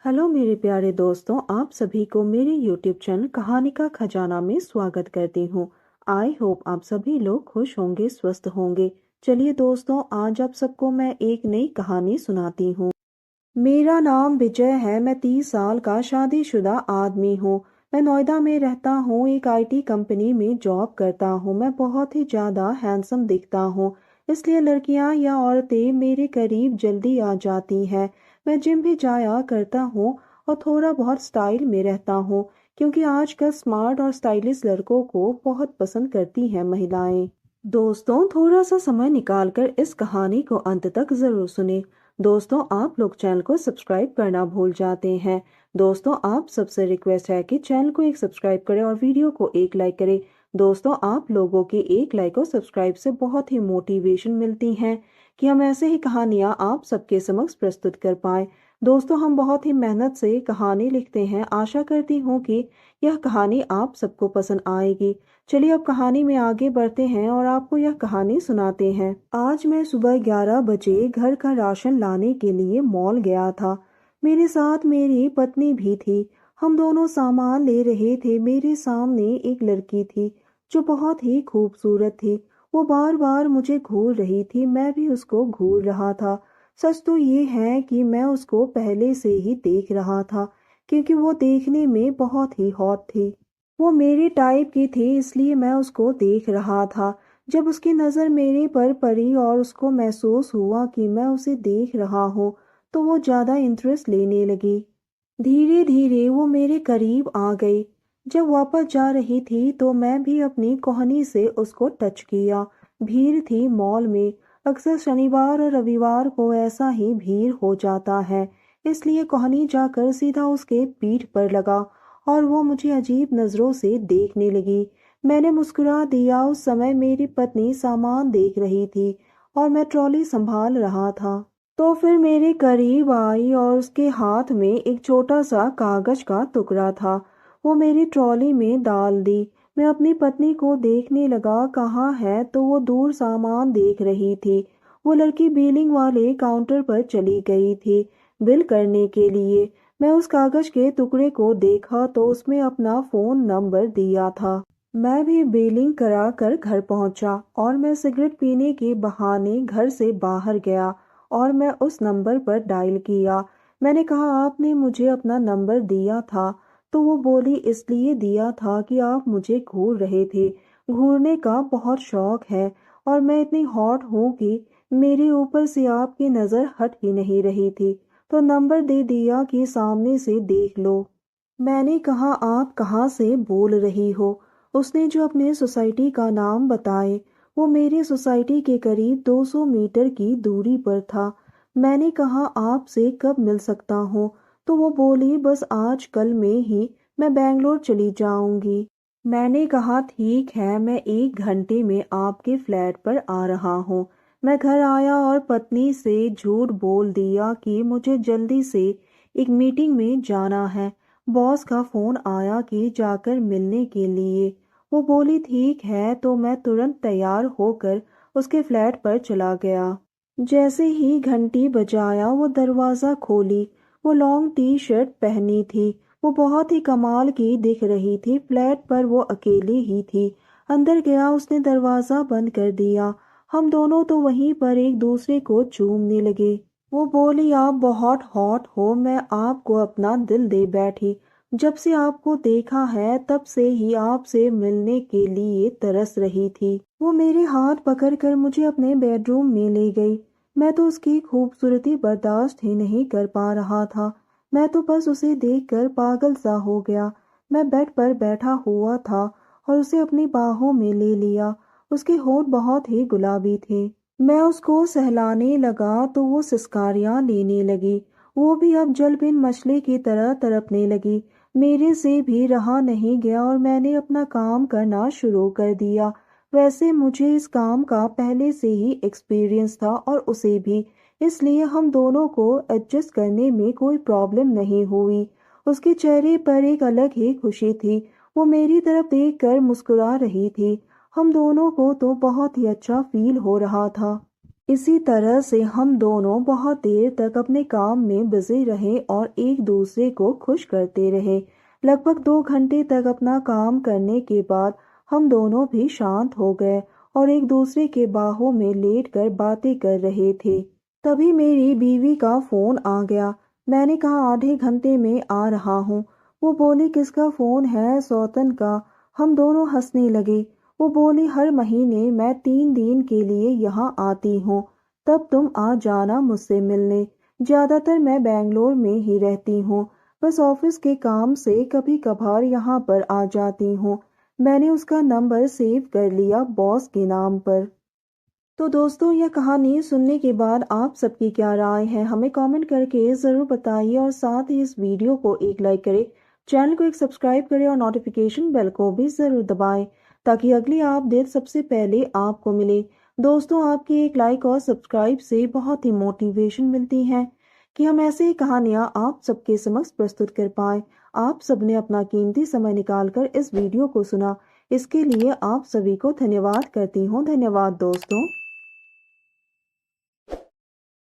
Hello मेरे प्यारे दोस्तों, आप सभी को मेरे यूट्यूब चैनल कहानी का खजाना में स्वागत करती हूँ। आई होप आप सभी लोग खुश होंगे, स्वस्थ होंगे। चलिए दोस्तों, आज आप सबको मैं एक नई कहानी सुनाती हूँ। मेरा नाम विजय है। मैं 30 साल का शादीशुदा आदमी हूँ। मैं नोएडा में रहता हूँ, एक आईटी कंपनी में जॉब करता हूँ। मैं बहुत ही ज़्यादा हैंडसम दिखता हूँ, इसलिए लड़कियाँ या औरतें मेरे करीब जल्दी आ जाती हैं। मैं जिम भी जाया करता हूँ और थोड़ा बहुत स्टाइल में रहता हूँ, क्योंकि आजकल स्मार्ट और स्टाइलिश लड़कों को बहुत पसंद करती हैं महिलाएं। दोस्तों, थोड़ा सा समय निकालकर इस कहानी को अंत तक जरूर सुने। दोस्तों, आप लोग चैनल को सब्सक्राइब करना भूल जाते हैं। दोस्तों, आप सबसे रिक्वेस्ट है कि चैनल को एक सब्सक्राइब करें और वीडियो को एक लाइक करें। दोस्तों, आप लोगों के एक लाइक और सब्सक्राइब से बहुत ही मोटिवेशन मिलती है कि हम ऐसे ही कहानियां आप सबके समक्ष प्रस्तुत कर पाए। दोस्तों, हम बहुत ही मेहनत से कहानी लिखते हैं। आशा करती हूँ कि यह कहानी आप सबको पसंद आएगी। चलिए अब कहानी में आगे बढ़ते हैं और आपको यह कहानी सुनाते हैं। आज मैं सुबह 11 बजे घर का राशन लाने के लिए मॉल गया था। मेरे साथ मेरी पत्नी भी थी। हम दोनों सामान ले रहे थे। मेरे सामने एक लड़की थी जो बहुत ही खूबसूरत थी। वो बार बार मुझे घूर रही थी, मैं भी उसको घूर रहा था। सच तो ये है कि मैं उसको पहले से ही देख रहा था, क्योंकि वो देखने में बहुत ही हॉट थी। वो मेरे टाइप की थी, इसलिए मैं उसको देख रहा था। जब उसकी नज़र मेरे पर पड़ी और उसको महसूस हुआ कि मैं उसे देख रहा हूँ, तो वो ज़्यादा इंटरेस्ट लेने लगी। धीरे धीरे वो मेरे करीब आ गई। जब वापस जा रही थी तो मैं भी अपनी कोहनी से उसको टच किया। भीड़ थी मॉल में। अक्सर शनिवार और रविवार को ऐसा ही भीड़ हो जाता है, इसलिए कोहनी जाकर सीधा उसके पीठ पर लगा और वो मुझे अजीब नजरों से देखने लगी। मैंने मुस्कुरा दिया। उस समय मेरी पत्नी सामान देख रही थी और मैं ट्रॉली संभाल रहा था। तो फिर मेरे करीब आई और उसके हाथ में एक छोटा सा कागज का टुकड़ा था। वो मेरी ट्रॉली में डाल दी। मैं अपनी पत्नी को देखने लगा, कहाँ है, तो वो दूर सामान देख रही थी। वो लड़की बिलिंग वाले काउंटर पर चली गई थी बिल करने के लिए। मैं उस कागज के टुकड़े को देखा तो उसमें अपना फोन नंबर दिया था। मैं भी बिलिंग करा कर घर पहुंचा और मैं सिगरेट पीने के बहाने घर से बाहर गया और मैं उस नंबर पर डायल किया। मैंने कहा, आपने मुझे अपना नंबर दिया था? तो वो बोली, इसलिए दिया था कि आप मुझे घूर रहे थे। घूरने का बहुत शौक है और मैं इतनी हॉट हूँ कि मेरे ऊपर से आपकी नज़र हट ही नहीं रही थी, तो नंबर दे दिया कि सामने से देख लो। मैंने कहा, आप कहाँ से बोल रही हो? उसने जो अपने सोसाइटी का नाम बताए, वो मेरी सोसाइटी के करीब 200 मीटर की दूरी पर था। मैंने कहा, आपसे कब मिल सकता हूँ? तो वो बोली, बस आज कल में ही मैं बेंगलोर चली जाऊंगी। मैंने कहा, ठीक है, मैं 1 घंटे में आपके फ्लैट पर आ रहा हूँ। मैं घर आया और पत्नी से झूठ बोल दिया कि मुझे जल्दी से एक मीटिंग में जाना है। बॉस का फोन आया कि जाकर मिलने के लिए। वो बोली, ठीक है, तो मैं तुरंत तैयार होकर उसके फ्लैट पर चला गया। जैसे ही घंटी बजाया वो दरवाज़ा खोली। वो लॉन्ग टी शर्ट पहनी थी। वो बहुत ही कमाल की दिख रही थी। फ्लैट पर वो अकेली ही थी। अंदर गया, उसने दरवाज़ा बंद कर दिया। हम दोनों तो वहीं पर एक दूसरे को चूमने लगे। वो बोली, आप बहुत हॉट हो, मैं आपको अपना दिल दे बैठी। जब से आपको देखा है तब से ही आपसे मिलने के लिए तरस रही थी। वो मेरे हाथ पकड़कर मुझे अपने बेडरूम में ले गई। मैं तो उसकी खूबसूरती बर्दाश्त ही नहीं कर पा रहा था। मैं तो बस उसे देखकर पागल सा हो गया। मैं बेड पर बैठा हुआ था और उसे अपनी बाहों में ले लिया। उसके होंठ बहुत ही गुलाबी थे। मैं उसको सहलाने लगा तो वो सिसकारियां लेने लगी। वो भी अब जल बिन मछली की तरह तड़पने लगी। मेरे से भी रहा नहीं गया और मैंने अपना काम करना शुरू कर दिया। वैसे मुझे इस काम का पहले से ही एक्सपीरियंस था और उसे भी, इसलिए हम दोनों को एडजस्ट करने में कोई प्रॉब्लम नहीं हुई। उसके चेहरे पर एक अलग ही खुशी थी। वो मेरी तरफ देखकर मुस्कुरा रही थी। हम दोनों को तो बहुत ही अच्छा फील हो रहा था। इसी तरह से हम दोनों बहुत देर तक अपने काम में बिजी रहे और एक दूसरे को खुश करते रहे। लगभग 2 घंटे तक अपना काम करने के बाद हम दोनों भी शांत हो गए और एक दूसरे के बाहों में लेटकर बातें कर रहे थे। तभी मेरी बीवी का फोन आ गया। मैंने कहा आधे घंटे में आ रहा हूँ। वो बोली किसका फोन है? सौतन का। हम दोनों हंसने लगे। वो बोली हर महीने मैं 3 दिन के लिए यहाँ आती हूँ, तब तुम आ जाना मुझसे मिलने। ज्यादातर मैं बेंगलोर में ही रहती हूँ, बस ऑफिस के काम से कभी कभार यहाँ पर आ जाती हूँ। मैंने उसका नंबर सेव कर लिया बॉस के नाम पर। तो दोस्तों, यह कहानी सुनने के बाद आप सबकी क्या राय है हमें कमेंट करके ज़रूर बताइए और साथ ही इस वीडियो को एक लाइक करें, चैनल को एक सब्सक्राइब करें और नोटिफिकेशन बेल को भी ज़रूर दबाएं ताकि अगली अपडेट सबसे पहले आपको मिले। दोस्तों, आपकी एक लाइक और सब्सक्राइब से बहुत ही मोटिवेशन मिलती है कि हम ऐसे ही कहानियाँ आप सबके समक्ष प्रस्तुत कर पाएँ। आप सबने अपना कीमती समय निकालकर इस वीडियो को सुना, इसके लिए आप सभी को धन्यवाद करती हूँ। धन्यवाद दोस्तों।